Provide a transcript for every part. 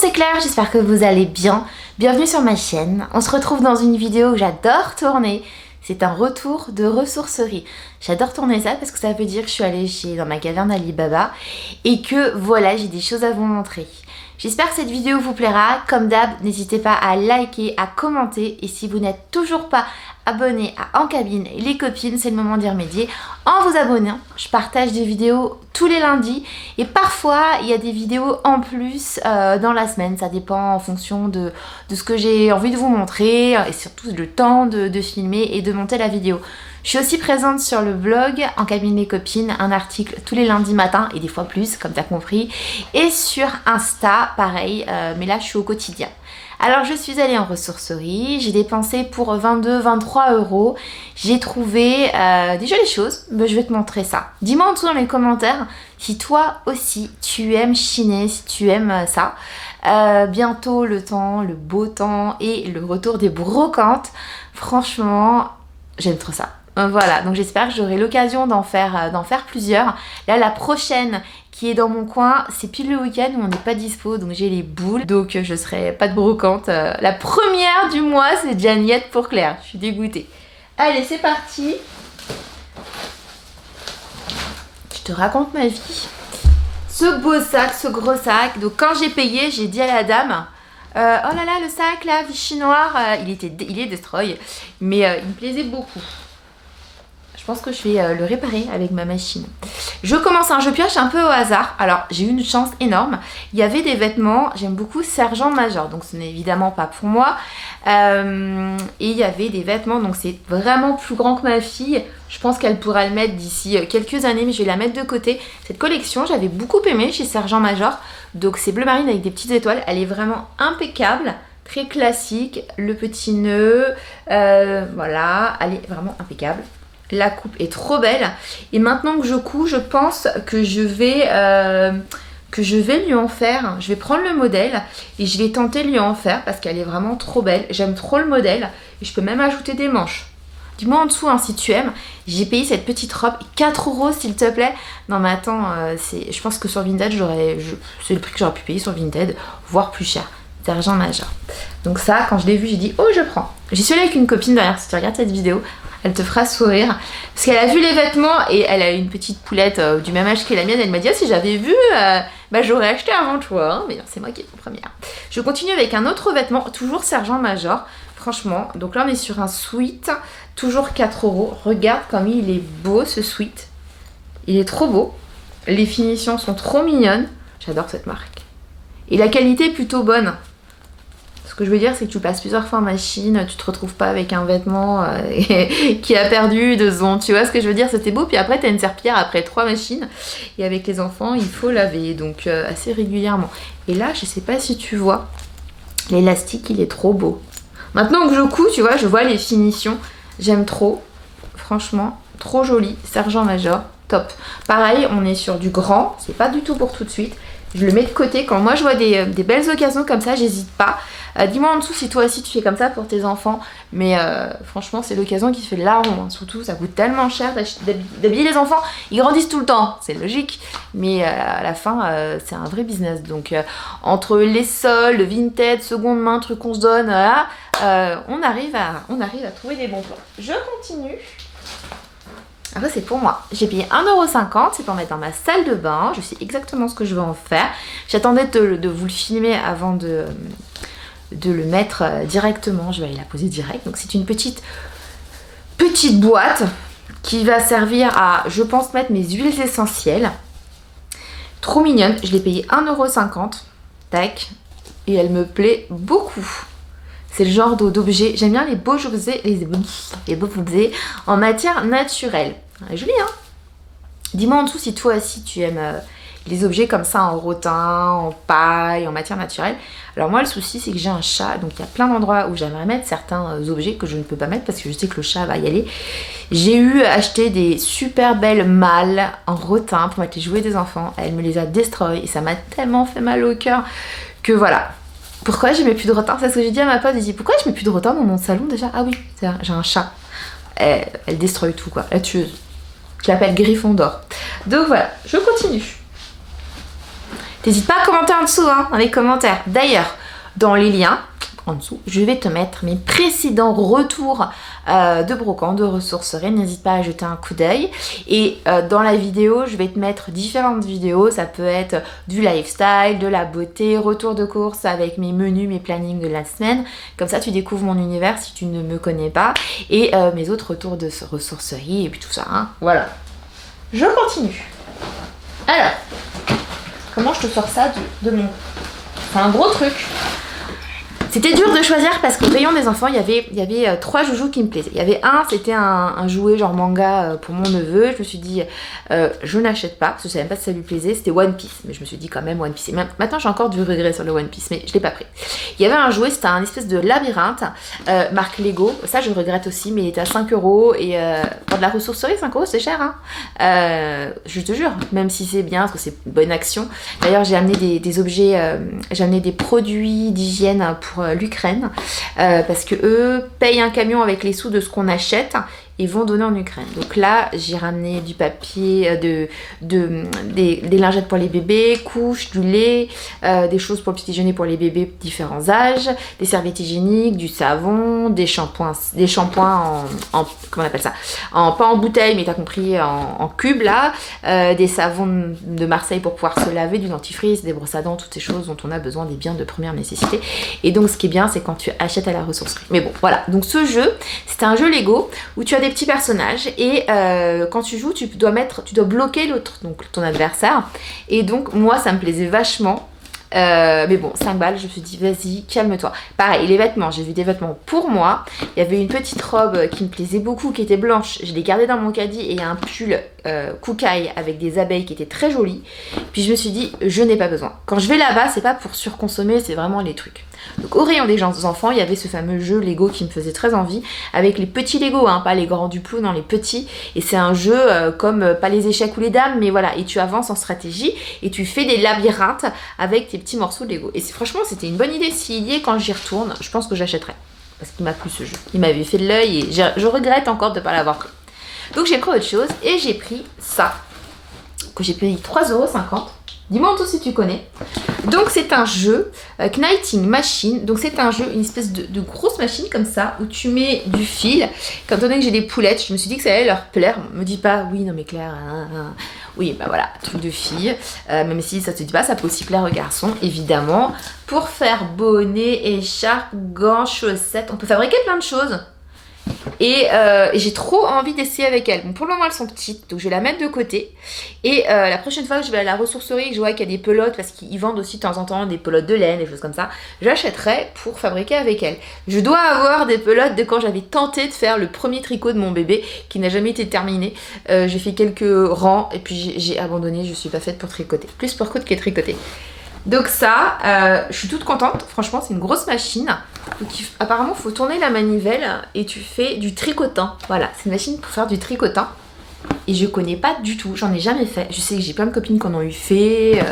c'est Claire, j'espère que vous allez bien. Bienvenue sur ma chaîne. On se retrouve dans une vidéo que j'adore tourner. C'est un retour de ressourcerie. J'adore tourner ça parce que ça veut dire que je suis allée dans ma caverne Alibaba et que voilà, j'ai des choses à vous montrer. J'espère que cette vidéo vous plaira. Comme d'hab, n'hésitez pas à liker, à commenter. Et si vous n'êtes toujours pas abonné à En Cabine les copines, c'est le moment d'y remédier en vous abonnant. Je partage des vidéos tous les lundis et parfois il y a des vidéos en plus dans la semaine. Ça dépend en fonction de ce que j'ai envie de vous montrer et surtout le temps de filmer et de monter la vidéo. Je suis aussi présente sur le blog En Cabine les copines, un article tous les lundis matin et des fois plus, comme tu as compris. Et sur Insta, pareil, mais là je suis au quotidien. Alors je suis allée en ressourcerie, j'ai dépensé pour 22-23 €. J'ai trouvé des jolies choses, je vais te montrer ça. Dis-moi en dessous dans les commentaires si toi aussi tu aimes chiner, si tu aimes ça. Bientôt le beau temps et le retour des brocantes. Franchement, j'aime trop ça. Voilà, donc j'espère que j'aurai l'occasion d'en faire plusieurs. Là, la prochaine qui est dans mon coin, c'est pile le week-end où on n'est pas dispo, donc j'ai les boules, donc je serai pas de brocante. La première du mois, c'est déjà niette pour Claire, je suis dégoûtée. Allez, c'est parti. Je te raconte ma vie. Ce beau sac, ce gros sac, donc quand j'ai payé, j'ai dit à la dame... oh là là, le sac là, Vichy noir, il est destroy, mais il me plaisait beaucoup. Je pense que je vais le réparer avec ma machine. Je commence, je pioche un peu au hasard. Alors, j'ai eu une chance énorme. Il y avait des vêtements, j'aime beaucoup Sergent Major, donc ce n'est évidemment pas pour moi. Et il y avait des vêtements, donc c'est vraiment plus grand que ma fille. Je pense qu'elle pourra le mettre d'ici quelques années, mais je vais la mettre de côté. Cette collection, j'avais beaucoup aimé chez Sergent Major. Donc c'est bleu marine avec des petites étoiles. Elle est vraiment impeccable, très classique. Le petit nœud, voilà, elle est vraiment impeccable. La coupe est trop belle. Et maintenant que je couds, je pense que je vais lui en faire. Je vais prendre le modèle et je vais tenter de lui en faire parce qu'elle est vraiment trop belle. J'aime trop le modèle et je peux même ajouter des manches. Dis-moi en dessous si tu aimes. J'ai payé cette petite robe 4 € s'il te plaît. Non mais attends, je pense que sur Vinted, c'est le prix que j'aurais pu payer sur Vinted, voire plus cher. Sergent Major. Donc ça, quand je l'ai vu, j'ai dit, oh je prends. J'y suis allée avec une copine derrière, si tu regardes cette vidéo, elle te fera sourire. Parce qu'elle a vu les vêtements et elle a une petite poulette du même âge que la mienne. Elle m'a dit, oh, si j'avais vu, j'aurais acheté avant toi. Hein. Mais non, c'est moi qui ai la première. Je continue avec un autre vêtement, toujours Sergent Major. Franchement, donc là on est sur un sweat, toujours 4 €. Regarde comme il est beau ce sweat. Il est trop beau. Les finitions sont trop mignonnes. J'adore cette marque. Et la qualité est plutôt bonne. Ce que je veux dire, c'est que tu passes plusieurs fois en machine, tu te retrouves pas avec un vêtement qui a perdu 2 ans. Tu vois ce que je veux dire? C'était beau, puis après, tu as une serpillière après 3 machines. Et avec les enfants, il faut laver, donc assez régulièrement. Et là, je sais pas si tu vois, l'élastique, il est trop beau. Maintenant que je couds, tu vois, je vois les finitions. J'aime trop. Franchement, trop joli. Sergent Major, top. Pareil, on est sur du grand. C'est pas du tout pour tout de suite. Je le mets de côté. Quand moi je vois des belles occasions comme ça, j'hésite pas. Dis-moi en dessous si toi aussi tu fais comme ça pour tes enfants. Mais franchement, c'est l'occasion qui fait le larron. Surtout, ça coûte tellement cher d'habiller les enfants. Ils grandissent tout le temps, c'est logique. Mais à la fin, c'est un vrai business. Donc, entre les soldes, Vinted, seconde main, trucs qu'on se donne, voilà, on arrive à trouver des bons plans. Je continue. Après c'est pour moi, j'ai payé 1,50 €, c'est pour mettre dans ma salle de bain, je sais exactement ce que je vais en faire. J'attendais de vous le filmer avant de le mettre directement, je vais aller la poser direct. Donc c'est une petite boîte qui va servir à, je pense, mettre mes huiles essentielles. Trop mignonne, je l'ai payé 1,50 €, tac, et elle me plaît beaucoup. C'est le genre d'objet, j'aime bien les beaux objets, les beaux objets en matière naturelle. Joli, hein? Dis-moi en dessous si toi aussi tu aimes les objets comme ça en rotin, en paille, en matière naturelle. Alors moi le souci c'est que j'ai un chat, donc il y a plein d'endroits où j'aimerais mettre certains objets que je ne peux pas mettre parce que je sais que le chat va y aller. J'ai acheté des super belles malles en rotin pour mettre les jouets des enfants. Elle me les a destroy et ça m'a tellement fait mal au cœur que voilà. Pourquoi je mets plus de rotin? C'est ce que j'ai dit à ma pote. J'ai dit pourquoi je mets plus de rotin dans mon salon déjà? Ah oui, j'ai un chat. Elle destroy tout quoi, la tueuse. Je l'appelle Griffon d'or. Donc voilà, je continue. N'hésite pas à commenter en dessous, hein, dans les commentaires. D'ailleurs, dans les liens, en dessous, je vais te mettre mes précédents retours de brocante, de ressourcerie. N'hésite pas à jeter un coup d'œil. Et dans la vidéo, je vais te mettre différentes vidéos. Ça peut être du lifestyle, de la beauté, retour de course avec mes menus, mes plannings de la semaine. Comme ça, tu découvres mon univers si tu ne me connais pas. Et mes autres retours de ressourcerie et puis tout ça. Hein. Voilà. Je continue. Alors, comment je te sors ça de mon... C'est un gros truc. C'était dur de choisir parce qu'au rayon des enfants, il y avait 3 joujoux qui me plaisaient. Il y avait un, c'était un jouet genre manga pour mon neveu. Je me suis dit, je n'achète pas parce que je savais même pas si ça lui plaisait. C'était One Piece, mais je me suis dit quand même One Piece. Et maintenant, j'ai encore du regret sur le One Piece, mais je l'ai pas pris. Il y avait un jouet, c'était un espèce de labyrinthe, marque Lego. Ça, je regrette aussi, mais il était à 5 € et pour de la ressourcerie, 5 €, c'est cher. Hein. Je te jure, même si c'est bien parce que c'est une bonne action. D'ailleurs, j'ai amené des objets, j'ai amené des produits d'hygiène pour l'Ukraine parce que eux payent un camion avec les sous de ce qu'on achète et vont donner en Ukraine. Donc là, j'ai ramené du papier, des lingettes pour les bébés, couches, du lait, des choses pour le petit déjeuner pour les bébés de différents âges, des serviettes hygiéniques, du savon, des shampoings en comment on appelle ça, pas en bouteille, mais t'as compris, en cube là, des savons de Marseille pour pouvoir se laver, du dentifrice, des brosses à dents, toutes ces choses dont on a besoin, des biens de première nécessité. Et donc ce qui est bien, c'est quand tu achètes à la ressourcerie. Mais bon, voilà. Donc ce jeu, c'est un jeu Lego où tu as des petits personnages et quand tu joues, tu dois bloquer l'autre, donc ton adversaire. Et donc moi, ça me plaisait vachement. Mais bon, 5 balles, je me suis dit, vas-y, calme-toi. Pareil, les vêtements, j'ai vu des vêtements pour moi. Il y avait une petite robe qui me plaisait beaucoup, qui était blanche. Je l'ai gardée dans mon caddie et il y a un pull koukaï avec des abeilles qui était très joli. Puis je me suis dit, je n'ai pas besoin. Quand je vais là-bas, c'est pas pour surconsommer, c'est vraiment les trucs. Donc au rayon des enfants, il y avait ce fameux jeu Lego qui me faisait très envie, avec les petits Lego, hein, pas les grands Duplo, non les petits. Et c'est un jeu comme, pas les échecs ou les dames, mais voilà, et tu avances en stratégie et tu fais des labyrinthes avec tes petits morceaux de Lego. Et franchement, c'était une bonne idée. S'il y est quand j'y retourne, je pense que j'achèterai. Parce qu'il m'a plu ce jeu. Il m'avait fait de l'œil et je regrette encore de ne pas l'avoir pris. Donc j'ai pris autre chose et j'ai pris ça, que j'ai payé 3,50 €. Dis-moi en tout si tu connais. Donc c'est un jeu Knighting Machine. Donc c'est un jeu, une espèce de grosse machine comme ça où tu mets du fil. Quand on dit que j'ai des poulettes, je me suis dit que ça allait leur plaire. Me dis pas oui non mais Claire. Oui bah voilà, truc de fille. Même si ça te dit pas, ça peut aussi plaire aux garçons évidemment. Pour faire bonnet, écharpe, gants, chaussettes, on peut fabriquer plein de choses. Et j'ai trop envie d'essayer avec elle. Bon, pour le moment, elles sont petites, donc je vais la mettre de côté. Et la prochaine fois que je vais à la ressourcerie et que je vois qu'il y a des pelotes, parce qu'ils vendent aussi de temps en temps des pelotes de laine, des choses comme ça, j'achèterai pour fabriquer avec elle. Je dois avoir des pelotes de quand j'avais tenté de faire le premier tricot de mon bébé, qui n'a jamais été terminé. J'ai fait quelques rangs et puis j'ai abandonné, je suis pas faite pour tricoter. Plus pour coudre que tricoter. Donc ça, je suis toute contente. Franchement, c'est une grosse machine. Donc, apparemment, il faut tourner la manivelle et tu fais du tricotant. Voilà, c'est une machine pour faire du tricotant. Et je connais pas du tout, j'en ai jamais fait. Je sais que j'ai plein de copines qui en ont eu fait,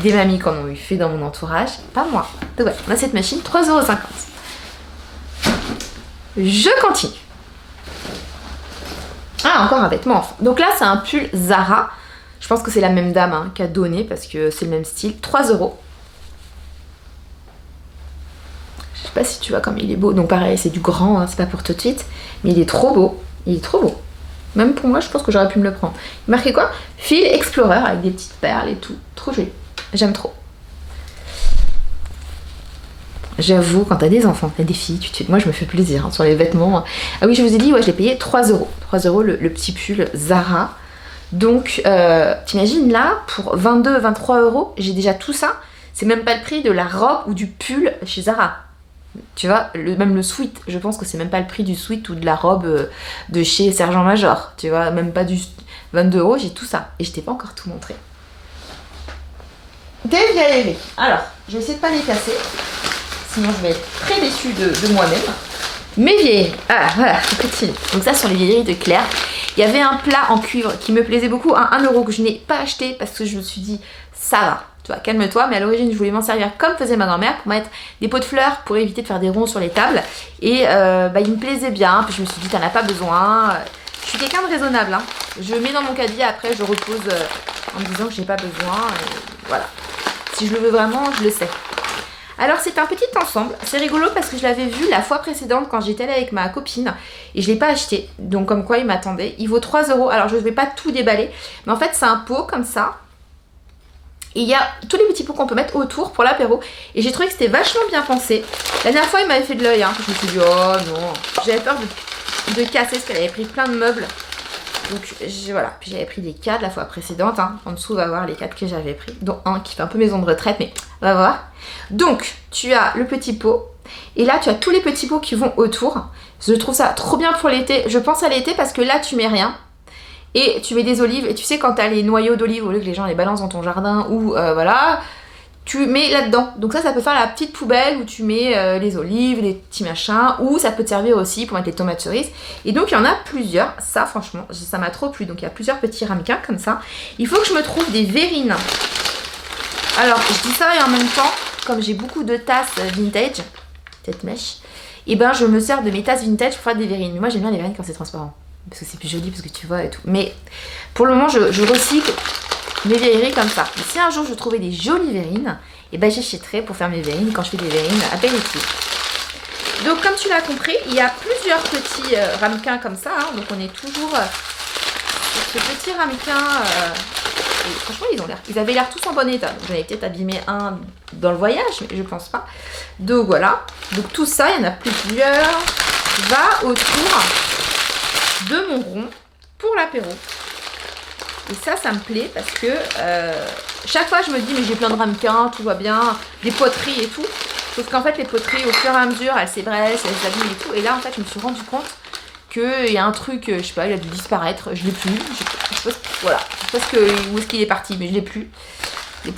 des mamies qui en ont eu fait dans mon entourage. Pas moi. Donc ouais, on a cette machine, 3,50 €. Je continue. Ah, encore un vêtement enfin. Donc là, c'est un pull Zara. Je pense que c'est la même dame hein, qui a donné parce que c'est le même style. 3 €. Je sais pas si tu vois comme il est beau. Donc pareil, c'est du grand, hein, c'est pas pour tout de suite. Mais il est trop beau. Il est trop beau. Même pour moi, je pense que j'aurais pu me le prendre. Il marquait quoi? Fil Explorer avec des petites perles et tout. Trop joli. J'aime trop. J'avoue, quand t'as des enfants, t'as des filles, moi je me fais plaisir hein, sur les vêtements. Ah oui, je vous ai dit, ouais, je l'ai payé 3 €. 3 € le petit pull Zara. Donc, t'imagines là, pour 22-23 €, j'ai déjà tout ça. C'est même pas le prix de la robe ou du pull chez Zara. Tu vois, même le sweat, je pense que c'est même pas le prix du sweat ou de la robe de chez Sergent Major. Tu vois, même pas du 22 €, j'ai tout ça. Et je t'ai pas encore tout montré. Dévié. Alors, je vais essayer de pas les casser. Sinon, je vais être très déçue de moi-même. Mes vieilleries. Ah, voilà, on continue. Donc ça, ce sont les vieilleries de Claire. Il y avait un plat en cuivre qui me plaisait beaucoup, à 1 € que je n'ai pas acheté parce que je me suis dit, ça va, tu vois, calme-toi. Mais à l'origine, je voulais m'en servir comme faisait ma grand-mère pour mettre des pots de fleurs pour éviter de faire des ronds sur les tables. Et il me plaisait bien. Puis je me suis dit, t'en as pas besoin. Je suis quelqu'un de raisonnable. Hein. Je mets dans mon caddie, après je repose en me disant que j'ai pas besoin. Et voilà. Si je le veux vraiment, je le sais. Alors c'est un petit ensemble, c'est rigolo parce que je l'avais vu la fois précédente quand j'étais allée avec ma copine et je ne l'ai pas acheté, donc comme quoi il m'attendait. Il vaut 3 €, alors je ne vais pas tout déballer, mais en fait c'est un pot comme ça. Et il y a tous les petits pots qu'on peut mettre autour pour l'apéro. Et j'ai trouvé que c'était vachement bien pensé. La dernière fois il m'avait fait de l'œil, hein. Je me suis dit oh non, j'avais peur de casser parce qu'elle avait pris plein de meubles. Donc voilà, puis j'avais pris des cadres la fois précédente, hein. En dessous on va voir les cadres que j'avais pris, dont un qui fait un peu maison de retraite, mais on va voir. Donc tu as le petit pot, et là tu as tous les petits pots qui vont autour. Je trouve ça trop bien pour l'été, je pense à l'été parce que là tu mets rien, et tu mets des olives, et tu sais quand tu as les noyaux d'olives, au lieu que les gens les balancent dans ton jardin, ou voilà, tu mets là-dedans. Donc ça peut faire la petite poubelle où tu mets les olives, les petits machins, ou ça peut te servir aussi pour mettre les tomates cerises. Et donc il y en a plusieurs, ça franchement, ça m'a trop plu. Donc il y a plusieurs petits ramequins comme ça. Il faut que je me trouve des verrines. Alors je dis ça et en même temps, comme j'ai beaucoup de tasses vintage, cette mèche, et ben je me sers de mes tasses vintage pour faire des verrines. Mais moi j'aime bien les verrines quand c'est transparent, parce que c'est plus joli, parce que tu vois et tout. Mais pour le moment je recycle mes verrines comme ça. Et si un jour je trouvais des jolies verrines, et ben j'achèterai pour faire mes verrines quand je fais des verrines apéritifs. Donc comme tu l'as compris, il y a plusieurs petits ramequins comme ça, hein. Donc on est toujours sur ce petit ramequin. Et franchement ils avaient l'air tous en bon état. Donc j'en ai peut-être abîmé un dans le voyage, mais je pense pas. Donc voilà. Donc tout ça, il y en a plusieurs, va autour de mon rond pour l'apéro. Et ça me plaît parce que chaque fois je me dis mais j'ai plein de ramequins, tout va bien, des poteries et tout. Sauf qu'en fait les poteries au fur et à mesure elles s'ébrèssent, elles s'abîment et tout. Et là en fait je me suis rendu compte qu'il y a un truc, je sais pas, il a dû disparaître, je l'ai plus. Je sais pas, voilà, je sais pas où est-ce qu'il est parti, mais je l'ai plus. C'est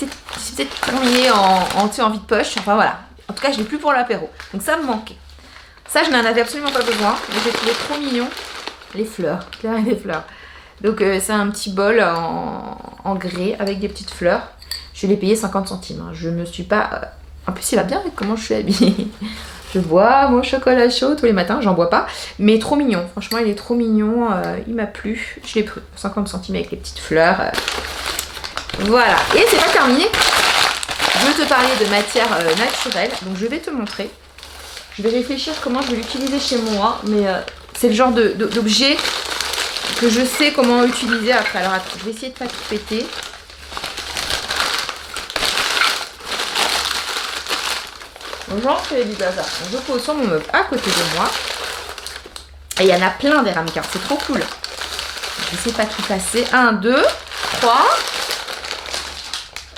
peut-être terminé en vide poche, enfin voilà. En tout cas je l'ai plus pour l'apéro. Donc ça me manquait. Ça je n'en avais absolument pas besoin, mais j'ai trouvé trop mignon. Les fleurs, les fleurs. Donc c'est un petit bol en grès avec des petites fleurs. Je l'ai payé 50 centimes. Hein. Je me suis pas... En plus il va bien avec comment je suis habillée. Je bois mon chocolat chaud tous les matins. J'en bois pas. Mais trop mignon. Franchement il est trop mignon. Il m'a plu. Je l'ai pris. 50 centimes avec les petites fleurs. Voilà. Et c'est pas terminé. Je veux te parler de matière naturelle. Donc je vais te montrer. Je vais réfléchir comment je vais l'utiliser chez moi. Mais c'est le genre d'objet que je sais comment utiliser après. Alors attends, je vais essayer de pas tout péter. Donc j'en fais du bazar. Donc je pose sur mon meuble à côté de moi. Et il y en a plein des ramequins, c'est trop cool. Je vais essayer de pas tout casser. 1, 2, 3,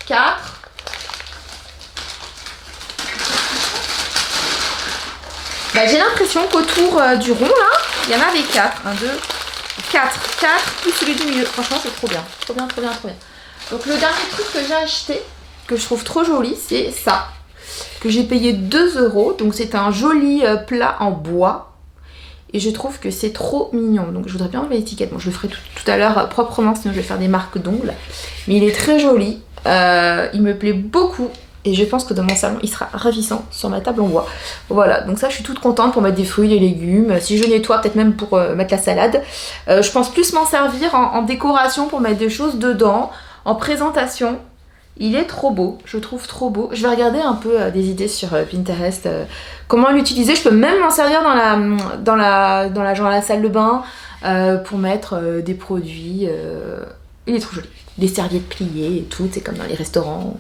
4. Bah, j'ai l'impression qu'autour du rond là, il y en avait 4. 1, 2, 4 plus celui du milieu. Franchement c'est trop bien. Trop bien, trop bien, trop bien. Donc le dernier truc que j'ai acheté, que je trouve trop joli, c'est ça. Que j'ai payé 2 €. Donc c'est un joli plat en bois. Et je trouve que c'est trop mignon. Donc je voudrais bien enlever l'étiquette. Bon je le ferai tout à l'heure proprement, sinon je vais faire des marques d'ongles. Mais il est très joli. Il me plaît beaucoup. Et je pense que dans mon salon, il sera ravissant sur ma table en bois. Voilà, donc ça, je suis toute contente pour mettre des fruits, des légumes. Si je nettoie, peut-être même pour mettre la salade. Je pense plus m'en servir en décoration pour mettre des choses dedans, en présentation. Il est trop beau, je trouve trop beau. Je vais regarder un peu des idées sur Pinterest. Comment l'utiliser. Je peux même m'en servir dans la salle de bain pour mettre des produits. Il est trop joli. Des serviettes pliées et tout, c'est comme dans les restaurants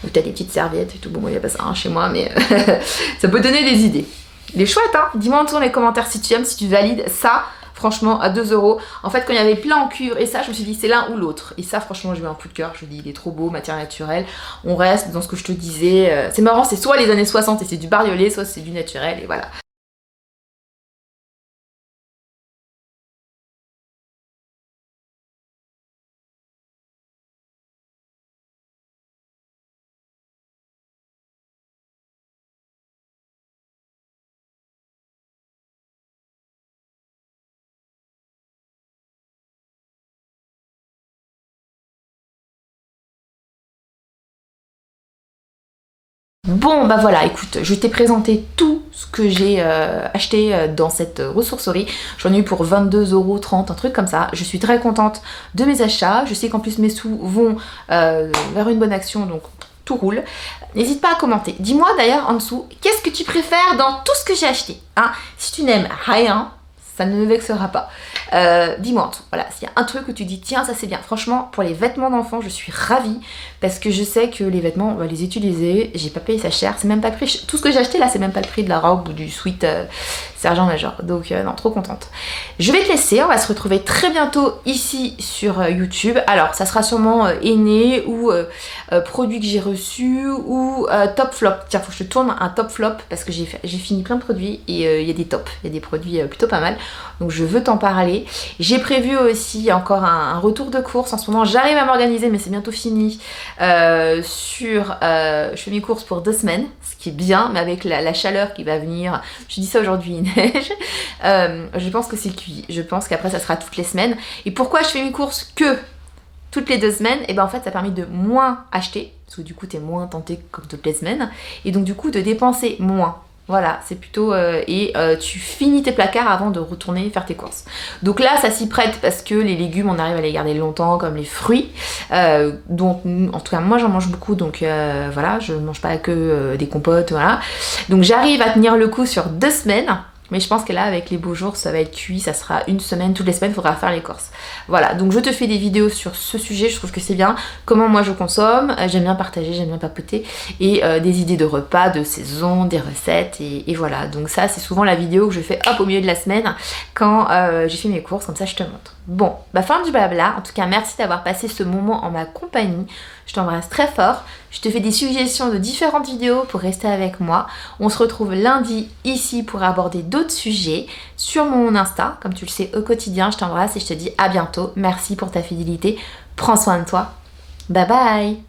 où t'as des petites serviettes et tout. Bon, moi, il n'y a pas ça chez moi, mais ça peut donner des idées. Il est chouette, hein. Dis-moi en dessous dans les commentaires si tu aimes, si tu valides ça, franchement, à 2 €. En fait, quand il y avait plein en cuivre et ça, je me suis dit, c'est l'un ou l'autre. Et ça, franchement, j'ai eu un coup de cœur. Je me dis, il est trop beau, matière naturelle. On reste dans ce que je te disais. C'est marrant, c'est soit les années 60 et c'est du bariolé, soit c'est du naturel, et voilà. Bon bah voilà, écoute, je t'ai présenté tout ce que j'ai acheté dans cette ressourcerie. J'en ai eu pour 22,30 €, un truc comme ça. Je suis très contente de mes achats. Je sais qu'en plus mes sous vont vers une bonne action, donc tout roule. N'hésite pas à commenter. Dis-moi d'ailleurs en dessous, qu'est-ce que tu préfères dans tout ce que j'ai acheté, hein? Si tu n'aimes rien, ça ne me vexera pas. Dis-moi en tout. Voilà, s'il y a un truc que tu dis, tiens, ça c'est bien. Franchement, pour les vêtements d'enfants, je suis ravie parce que je sais que les vêtements, on va les utiliser. J'ai pas payé ça cher. C'est même pas le prix. Tout ce que j'ai acheté là, c'est même pas le prix de la robe ou du sweat Sergent Major. Donc, non, trop contente. Je vais te laisser. On va se retrouver très bientôt ici sur YouTube. Alors, ça sera sûrement Aîné ou produit que j'ai reçu ou top flop. Tiens, faut que je te tourne un top flop parce que j'ai fini plein de produits et il y a des tops. Il y a des produits plutôt pas mal. Donc, je veux t'en parler. J'ai prévu aussi encore un retour de course. En ce moment, j'arrive à m'organiser, mais c'est bientôt fini. Je fais mes courses pour 2 semaines, ce qui est bien, mais avec la chaleur qui va venir, je dis ça aujourd'hui, il neige. Je pense que c'est cuit. Je pense qu'après, ça sera toutes les semaines. Et pourquoi je fais mes courses que toutes les 2 semaines? Et ben en fait, ça permet de moins acheter, parce que du coup, t'es moins tenté comme toutes les semaines, et donc du coup, de dépenser moins. Voilà, c'est plutôt... tu finis tes placards avant de retourner faire tes courses. Donc là, ça s'y prête parce que les légumes, on arrive à les garder longtemps, comme les fruits. Donc, en tout cas, moi, j'en mange beaucoup. Donc voilà, je ne mange pas que des compotes, voilà. Donc j'arrive à tenir le coup sur 2 semaines. Mais je pense que là, avec les beaux jours, ça va être cuit, ça sera 1 semaine, toutes les semaines, il faudra faire les courses. Voilà, donc je te fais des vidéos sur ce sujet, je trouve que c'est bien. Comment moi je consomme, j'aime bien partager, j'aime bien papoter. Et des idées de repas, de saison, des recettes, et voilà. Donc ça, c'est souvent la vidéo que je fais hop au milieu de la semaine, quand j'ai fait mes courses, comme ça je te montre. Bon, bah fin du blabla. En tout cas, merci d'avoir passé ce moment en ma compagnie. Je t'embrasse très fort. Je te fais des suggestions de différentes vidéos pour rester avec moi. On se retrouve lundi ici pour aborder d'autres sujets sur mon Insta, comme tu le sais au quotidien. Je t'embrasse et je te dis à bientôt. Merci pour ta fidélité. Prends soin de toi. Bye bye.